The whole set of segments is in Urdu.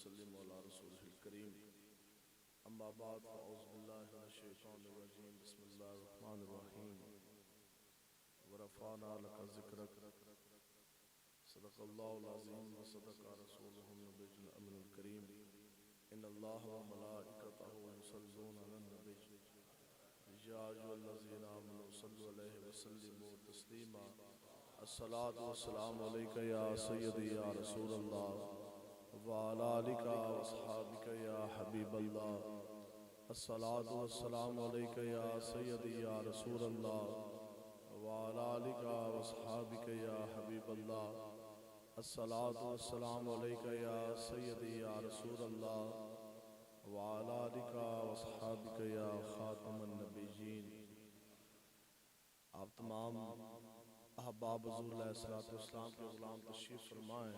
وسلم على رسوله الكريم اما بعد فاعوذ بالله من الشيطان الرجيم بسم الله الرحمن الرحيم ورفعنا لك ذكرك صدق الله العظيم وصدق رسوله النبي الامين الكريم ان الله وملائكته يصلون على النبي يا ايها الذين امنوا صلوا عليه وسلموا تسليما الصلاة والسلام عليك يا سيدي يا رسول الله وعلى آلك وأصحابك يا حبيب الله الصلاة والسلام عليك يا سيدي يا رسول الله وعلى آلك وأصحابك يا حبيب الله الصلاة والسلام عليك يا سيدي يا رسول الله وعلى آلك وأصحابك يا خاتم النبيين. آپ تمام احباب حضور علیہ السلام کے غلام تشریف فرمائیں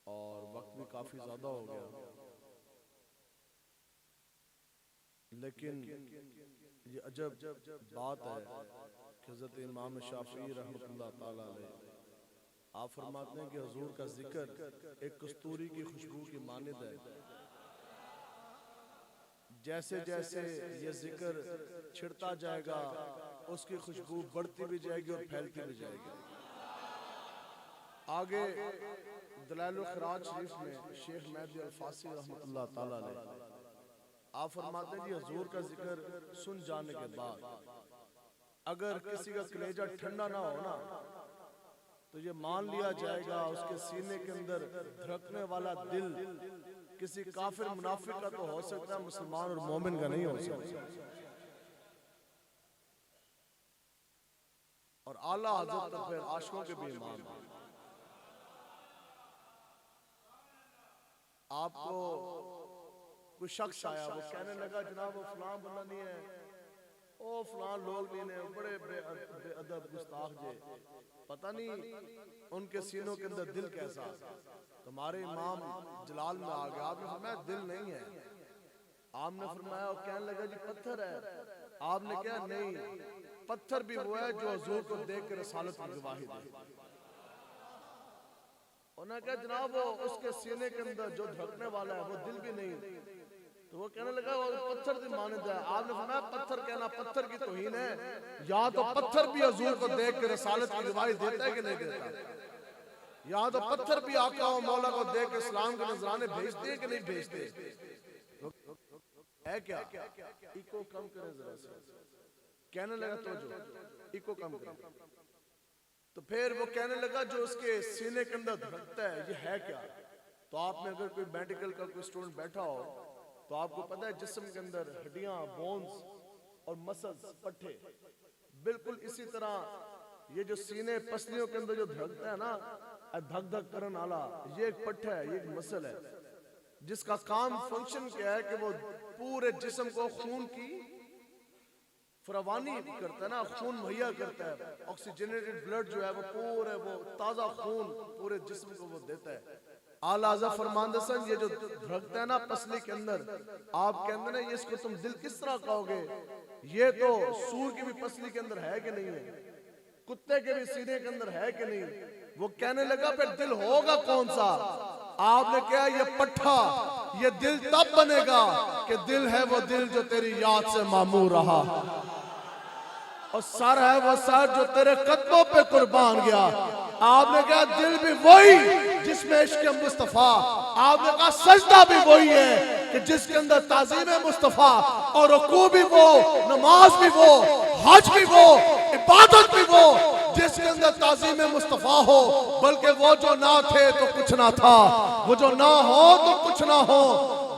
اور وقت بھی کافی زیادہ ہو گیا، لیکن یہ عجب بات ہے کہ حضرت امام شافعی رحمۃ اللہ تعالی علیہ آپ فرماتے ہیں کہ حضور کا ذکر ایک کستوری کی خوشبو کی مانند ہے. جیسے جیسے یہ ذکر چھڑتا جائے گا اس کی خوشبو بڑھتی بھی جائے گی اور پھیلتی بھی جائے گی. آگے دلائل الخراج شریف میں شیخ مہدی الفاسی رحمۃ اللہ تعالی علیہ آپ فرماتے ہیں کہ حضور کا ذکر سن جانے کے بعد اگر کسی کا کلیجہ ٹھنڈا نہ ہو نا تو یہ مان لیا جائے گا اس کے سینے کے اندر دھڑکنے والا دل کسی کافر منافق کا تو ہو سکتا ہے، مسلمان اور مومن کا نہیں ہو سکتا. اور اعلیٰ حضرت تک پھر عاشقوں کے بھی امام ہیں. آپ کو کوئی شخص آیا وہ کہنے لگا جناب وہ فلاں بندہ نہیں ہے، او فلاں لوگ نہیں ہیں، بڑے بے ادب گستاخ جے، پتہ نہیں ان کے سینوں کے اندر دل کیسا. تمہارے امام جلال میں آ گیا، آپ نے فرمایا دل نہیں ہے. آپ نے فرمایا وہ کہنے لگا جی پتھر ہے. آپ نے کہا نہیں، پتھر بھی وہ ہے جو حضور کو دیکھ کے رسالت کی گواہی دے. انہوں نے کہا جناب وہ اس کے سینے کے اندر جو دھڑکنے والا ہے وہ دل بھی نہیں. تو وہ کہنے لگا وہ پتھر دی مانند ہے. آپ نے فرمایا پتھر کہنا پتھر کی توہین ہے. یا تو پتھر بھی حضور کو دیکھ کے رسالت کی گواہی دیتا ہے کہ نہیں دیتا؟ یا تو پتھر بھی آقا و مولا کو دیکھ کے اسلام کے نذرانے بھیجتے ہیں کہ نہیں بھیجتے؟ ہے کیا؟ ایکو کم کریں ذرا سے. کہنے لگا تو جو ایکو کم کریں. تو پھر وہ کہنے لگا جو اس کے سینے کے اندر دھڑکتا ہے یہ ہے کیا؟ تو آپ میں اگر کوئی میڈیکل کا کوئی اسٹوڈنٹ بیٹھا ہو تو آپ کو پتہ ہے جسم کے اندر ہڈیاں، بونز اور مسلز، پٹھے، بالکل اسی طرح یہ جو سینے پسلیوں کے اندر جو دھڑکتا ہے نا دھک دھک کرن آلا، یہ ایک پٹھا ہے، یہ ایک مسل ہے جس کا کام فنکشن کیا ہے کہ وہ پورے جسم کو خون کی فراوانی کرتا ہے نا، خون مہیا کرتا ہے. آکسیجنیٹڈ بلڈ جو ہے وہ پورے وہ تازہ خون پورے جسم کو وہ دیتا ہے. اعلیٰ حضرت فرماندے سن یہ جو دھڑکتا ہے نا پسلی کے اندر، آپ کہتے ہیں اس کو تم دل کس طرح کہو گے؟ یہ تو سور کی بھی پسلی کے اندر ہے کہ نہیں ہے، کتے کے بھی سینے کے اندر ہے کہ نہیں؟ وہ کہنے لگا پھر دل ہوگا کون سا؟ آپ نے کہا یہ پٹھا، یہ دل تب بنے گا کہ دل ہے وہ دل جو تیری یاد سے معمور رہا، اور سر ہے وہ سر جو تیرے قدموں پہ قربان گیا. آپ نے کہا دل بھی وہی جس میں عشق مصطفیٰ. آپ نے کہا سجدہ بھی وہی ہے کہ جس کے اندر تعظیم مصطفیٰ، اور رکوع بھی وہ، نماز بھی وہ، حج بھی وہ، عبادت بھی وہ جس کے اندر تعظیم مصطفیٰ ہو. بلکہ وہ جو نہ تھے تو کچھ نہ تھا، وہ جو نہ ہو تو کچھ نہ ہو.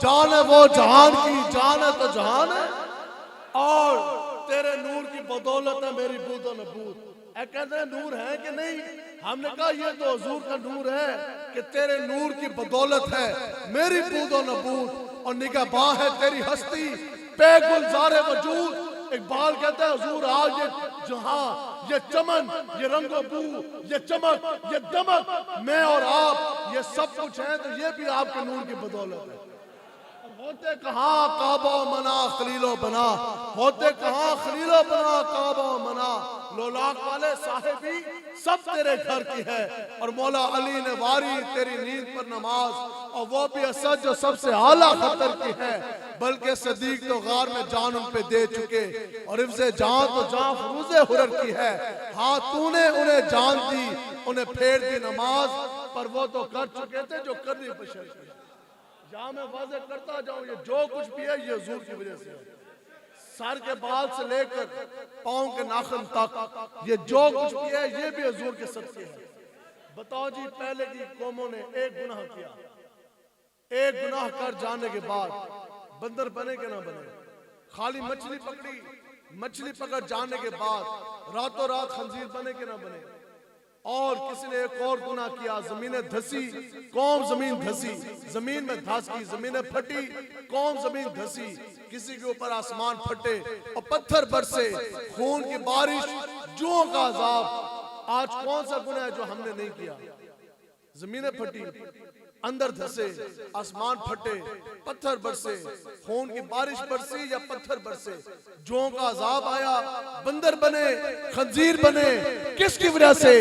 جان ہے وہ جہان کی، جان ہے تو جہان ہے، اور تیرے نور کی بدولت ہے میری بود و نبود. اے کہتے ہیں نور ہے کہ نہیں؟ ہم نے کہا یہ تو حضور کا نور ہے کہ تیرے نور کی بدولت ہے میری بود و نبود، اور نگہباں ہے تیری ہستی پہ گلزار وجود. اقبال کہتا ہے حضور آج یہ جہاں، یہ چمن، یہ رنگ و بو، یہ چمک، یہ دمک، میں اور آپ یہ سب کچھ ہیں تو یہ بھی آپ کے نور کی بدولت ہے. ہوتے کہاں کعبہ و منا خلیل و بنا، ہوتے کہاں خلیل و بنا کعبہ و منا، لولاک والے صاحبی سب تیرے گھر کی ہے، اور مولا علی نے واری تیری نیند پر نماز، اور وہ بھی اسد جو سب سے اعلیٰ خطر کی ہے، بلکہ صدیق تو غار میں جان ان پہ دے چکے، اور حفظ جان تو جان فروز حرر کی ہے، ہاں تو نے انہیں جان دی، انہیں پھیر دی نماز، پر وہ تو کر چکے تھے جو کرنی بشر کی ہے۔ یہاں میں واضح کرتا جاؤں، یہ جو کچھ بھی ہے یہ حضور کی وجہ سے ہے، سر کے بال سے لے کر پاؤں کے ناخن تک، یہ جو کچھ بھی ہے یہ بھی حضور کے صدقے ہے۔ بتاؤ جی، پہلے کی قوموں نے ایک گناہ کیا، ایک گناہ کر جانے کے بعد بندر بنے کہ نہ بنے، خالی مچھلی پکڑی، مچھلی پکڑ جانے کے بعد راتوں رات خنزیر بنے کہ نہ بنے، اور کسی نے ایک اور گناہ کیا، زمینیں دھسی، قوم زمین دھسی، زمین میں دھس کی، زمینیں پھٹی، قوم زمین دھسی، کسی کے اوپر آسمان پھٹے اور پتھر برسے، خون کی بارش، جوؤں کا عذاب۔ آج کون سا گناہ ہے جو ہم نے نہیں کیا؟ زمینیں پھٹی، اندر دھسے، آسمان پھٹے، پتھر برسے، خون کی بارش برسی یا پتھر برسے، جوؤں کا عذاب آیا، بندر بنے، خنزیر بنے، کس کی وجہ سے؟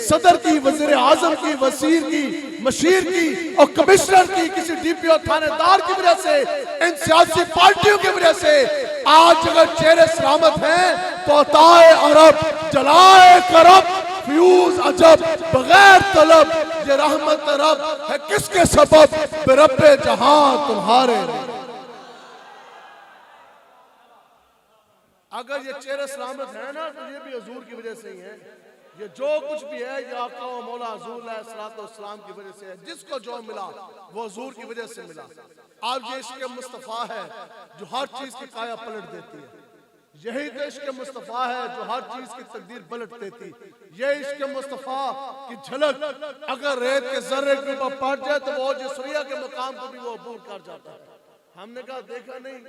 صدر کی، وزیر اعظم کی، وزیر کی، مشیر کی اور کمشنر کی، کسی ڈی پی او تھانے دار کی وجہ سے، ان سیاسی پارٹیوں کی وجہ سے۔ آج اگر چہرے سلامت ہیں تو عطائے عرب، جلائے کرب، فیوز عجب، بغیر طلب، یہ رحمت رب ہے کس کے سبب؟ برب جہاں تمہارے۔ اگر یہ چہرے سلامت ہیں نا تو یہ بھی حضور کی وجہ سے ہی ہیں، یہ جو کچھ بھی ہے یہ آقا و مولا حضور علیہ السلام کی وجہ سے ہے، جس کو جو ملا وہ حضور کی وجہ سے ملا۔ اب یہ عشق مصطفیٰ ہے جو ہر چیز کی کایا پلٹ دیتی ہے، یہی تو عشق مصطفیٰ ہے جو ہر چیز کی تقدیر پلٹ دیتی۔ یہ عشق مصطفیٰ کی جھلک اگر ریت کے ذرے کے اوپر پڑ جائے تو وہ جسریہ کے مقام کو بھی وہ عبور کر جاتا ہے۔ ہم نے کہا دیکھا نہیں،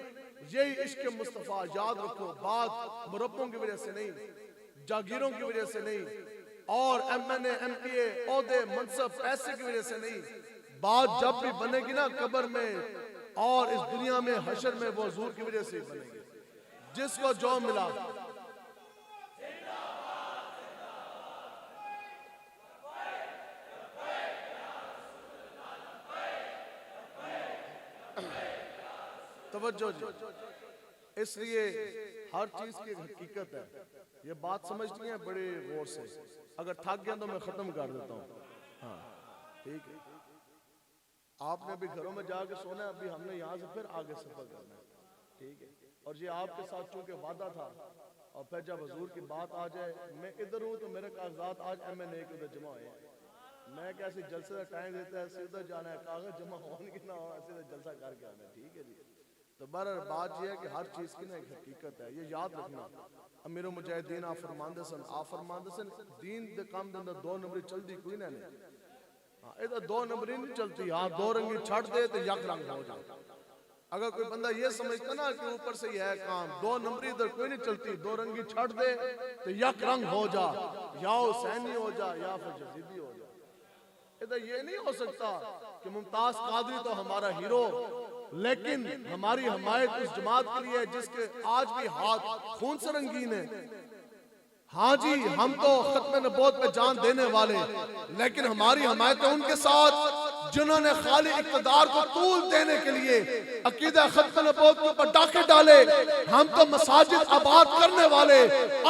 یہی عشق مصطفیٰ، یاد رکھو، بات مربوں کی وجہ سے نہیں، جاگیروں کی وجہ سے نہیں، اور ایم این اے، ایم پی اے، عہدے، منصب، پیسے کی وجہ سے نہیں، بات جب بھی بنے گی نا قبر میں اور اس دنیا میں حشر میں، وہ حضور کی وجہ سے بنے گی، جس کو جو ملا۔ توجہ جی، اس لیے ہر چیز کی حقیقت ہے، یہ بات سمجھتی ہیں بڑے غور سے، اگر تھک گیا تو میں ختم کر دیتا ہوں۔ ہاں ٹھیک ہے، آپ نے بھی گھروں میں جا کے سونا ہے، ابھی ہم نے یہاں سے پھر آگے سفر کرنا ہے، ٹھیک ہے، اور یہ آپ کے ساتھ چونکہ وعدہ تھا، اور پھر جب حضور کی بات آ جائے، میں ادھر ہوں تو میرے کاغذات آج ایم این اے کے ادھر جمع ہوئے ہیں، میں کیسے جلسے کا ٹائم دیتا ہے، سیدھا جانا ہے، کاغذ جمع ہونے کی نہ ہو، ایسے جلسہ کر کے آنا ہے، ٹھیک ہے جی۔ تو بہرحال بات یہ ہے کہ ہر چیز کی نا ایک حقیقت ہے، یہ یاد رکھنا۔ امیر المجاہدین آپ فرماندے سن دین دے کام دے اندر دو نمبری چل دی کوئی نہ نہیں، ہاں ادھر دو نمبری نہیں چلتی، ہاں دو رنگی چھڑ دے تو یک رنگ ہو جائے۔ اگر کوئی بندہ یہ سمجھتا نا کہ اوپر سے یہ ہے کام، دو نمبری ادھر کوئی نہیں چلتی، دو رنگی چھڑ دے تو یک رنگ ہو جا، یا حسینی ہو جا یا پھر جزیدی ہو جا۔ ادھر یہ نہیں ہو سکتا کہ ممتاز قادری تو ہمارا ہیرو، لیکن ہماری حمایت اس جماعت کے لیے جس کے آج بھی ہاتھ خون سے رنگین ہے۔ ہاں جی، ہم تو ختم نبوت پہ جان دینے والے، لیکن ہماری حمایت ان کے ساتھ جنہوں نے خالی اقتدار کو طول دینے کے لیے عقیدہ ختم نبوت کے اوپر ڈاکے ڈالے۔ ہم تو مساجد آباد کرنے والے،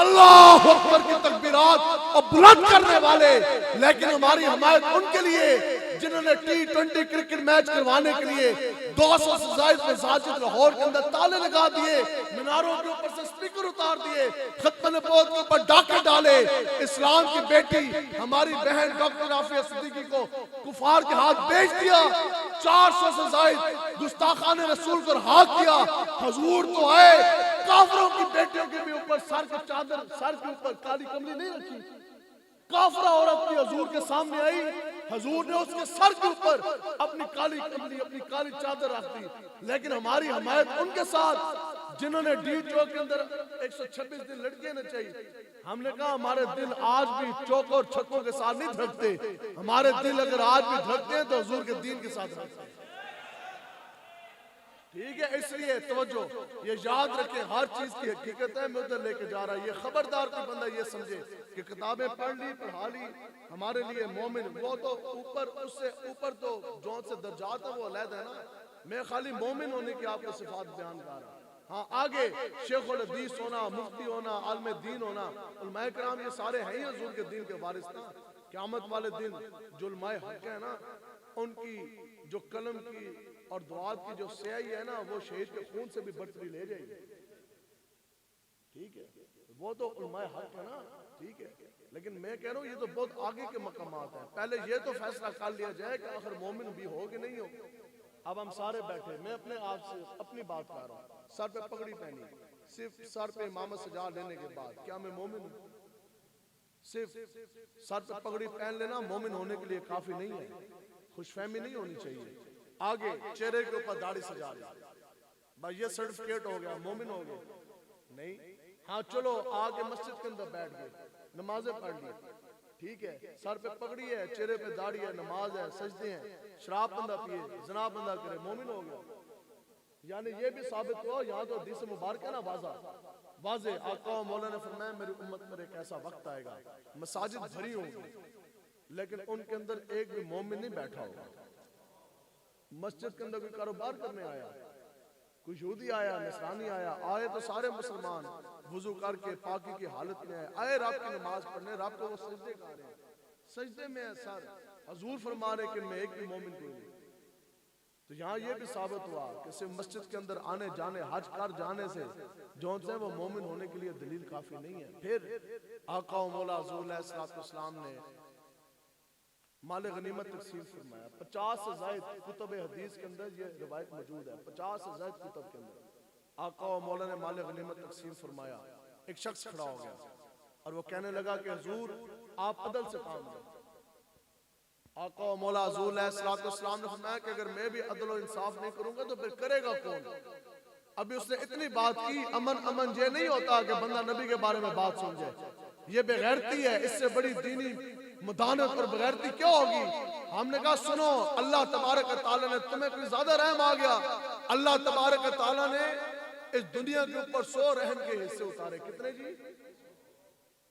اللہ اکبر کی تکبیرات اور بلند کرنے والے، لیکن ہماری حمایت ان کے لیے جنہوں نے T20 کرکٹ میچ کروانے کے لیے 200 سے زائد مساجد لاہور کے اندر تالے لگا دیے، میناروں کے اوپر سے سپیکر اتار دیے، ختم نبوت کے اوپر ڈاکے ڈالے، اسلام کی بیٹی ہماری بہن ڈاکٹر عافیہ صدیقی کو کفار کے ہاتھ بیچ دیا، 400 سے زائد گستاخان رسول پر ہاتھ کیا۔ حضور تو آئے، کافروں کی بیٹیوں کے بھی اوپر سر کے چادر، سر کے اوپر کالی کملی نہیں رکھی، کافرہ عورت بھی حضور کے سامنے آئی، حضور نے اس کے سر کے اوپر اپنی کالی کملی، اپنی کالی چادر رکھ دی، لیکن ہماری حمایت ان کے ساتھ جنہوں نے ڈی چوک کے اندر 126 دن لڑکیاں نہ چاہیے۔ ہم نے کہا ہمارے دل آج بھی چوکوں اور چھکوں کے ساتھ نہیں دھڑکتے، ہمارے دل اگر آج بھی دھڑکتے ہیں تو حضور کے دین کے ساتھ دھڑکتے ہیں، ٹھیک ہے، اس لیے توجہ یہ یاد رکھیں، ہر چیز کی حقیقت ہے، میں ادھر لے کے جا رہا ہے. یہ خبردار کوئی بندہ یہ سمجھے کہ کتابیں پڑھ لی پڑھا لی ہمارے لیے مومن، وہ تو اوپر، اس سے اوپر تو جو سے درجات ہیں وہ علیحدہ ہے نا. میں خالی مومن ہونے کی آپ کو صفات بیان کر رہا ہوں. ہاں آگے شیخ الحدیث ہونا، مفتی ہونا، عالم دین ہونا، علماء کرام یہ سارے ہیں ہی حضور کے دین کے وارث نا. قیامت والے دن جو علماء حق ہیں نا، ان کی جو قلم کی اور دعات کی جو سیاہی ہے نا، وہ شہید کے خون سے بھی برتری لے جائے گی. ٹھیک ہے، وہ تو علماء حق ہے نا. ٹھیک ہے، لیکن میں کہہ رہا ہوں یہ تو بہت آگے کے مقامات ہیں. پہلے یہ تو فیصلہ کر لیا جائے کہ آخر مومن بھی ہو کہ نہیں ہو. اب ہم سارے بیٹھے، میں اپنے آپ سے اپنی بات کر رہا ہوں. سر پہ پگڑی پہنی، صرف سر پہ امامت سجا لینے کے بعد کیا میں مومن ہوں؟ صرف سر پہ پگڑی پہن لینا مومن ہونے کے لیے کافی نہیں ہے. خوش فہمی نہیں ہونی چاہیے. آگے چہرے کے اوپر داڑھی سجا لی، بھائی یہ سرٹیفکیٹ ہو گیا، مومن ہو گیا نہیں. ہاں چلو آگے مسجد کے اندر بیٹھ گئے، نمازیں پڑھ لی، ٹھیک ہے، سر پہ پگڑی ہے، چہرے پہ داڑھی ہے، نماز ہے، سجدے ہیں، شراب بندہ پیے، زنا بندہ کرے، مومن ہو گیا. یعنی یہ بھی ثابت ہوا، یہاں تو حدیث مبارک ہے نا واضح. آقا و مولا نے فرمایا میری امت پر ایک ایسا وقت آئے گا مساجد بھری ہوں گی لیکن ان کے اندر ایک بھی مومن نہیں بیٹھا ہوگا. مسجد کے اندر کوئی کاروبار کرنے آیا، کوئی یہودی آیا، نصرانی آیا، آئے تو سارے مسلمان وضو کر کے پاکی کی حالت میں آئے رب کی نماز پڑھنے. رب کو وہ سجدے کر رہے ہیں، سجدے میں ہے سر. حضور فرما رہے کہ میں ایک بھی مومن کوئی نہیں. تو یہاں یہ بھی ثابت ہوا کہ صرف مسجد کے اندر آنے جانے، حج کر جانے سے جو سے وہ مومن ہونے کے لیے دلیل کافی نہیں ہے. پھر آقا و مولا حضور علیہ السلام نے مال غنیمت تقسیم فرمایا. 50 سے زائد کتب حدیث کے اندر یہ روایت موجود ہے. 50 سے زائد کتب کے اندر آقا و مولا نے مال غنیمت تقسیم فرمایا. ایک شخص کھڑا ہو گیا اور وہ کہنے لگا کہ حضور آپ عدل سے کام لیں. آقا و مولا حضور علیہ السلام نے فرمایا کہ اگر میں بھی عدل و انصاف نہیں کروں گا تو پھر کرے گا کون؟ ابھی اس نے اتنی بات کی. امن یہ نہیں ہوتا کہ بندہ نبی کے بارے میں بات سن جائے، یہ بغیرتی ہے. اس سے بڑی دینی مدانت اور بغیرتی کیا ہوگی؟ ہم نے کہا سنو، اللہ تبارک و تعالیٰ نے تمہیں کوئی زیادہ رحم آ گیا. اللہ تبارک و تعالیٰ نے اس دنیا کے اوپر 100 رحم کے حصے اتارے. کتنے جی؟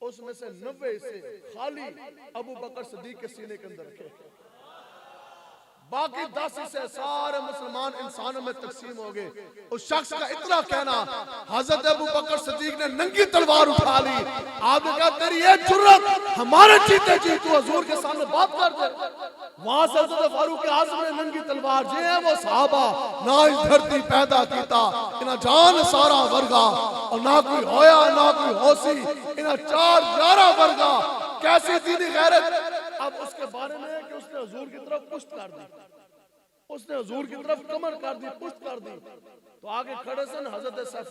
اس میں سے 90 حصے خالی ابو بکر صدیق کے سینے کے اندر رکھے، باقی 10 حصے سارے مسلمان انسانوں میں تقسیم ہو گئے. اس شخص کا اتنا کہنا، حضرت ابو بکر صدیق نے ننگی تلوار اٹھا لی. آپ نے کہا تیری یہ جرت ہمارے جیتے جی تو حضور کے سامنے بات کر دے. وہاں سے حضرت فاروق اعظم نے ننگی تلوار، جی ہیں وہ صحابہ نہ اس دھرتی پیدا کیتا انہاں جان سارا ورگا اور نہ کوئی ہویا نہ کوئی ہوسی انہاں 4 یارہ ورگا. کیسی دینی غیرت. اب اس کے بارے میں ہے کہ اس نے حضور کی طرف پشت کر دی، اس نے حضور کی طرف کمر کر دی، پشت کر دی. تو آگے کھڑے سن حضرت سیف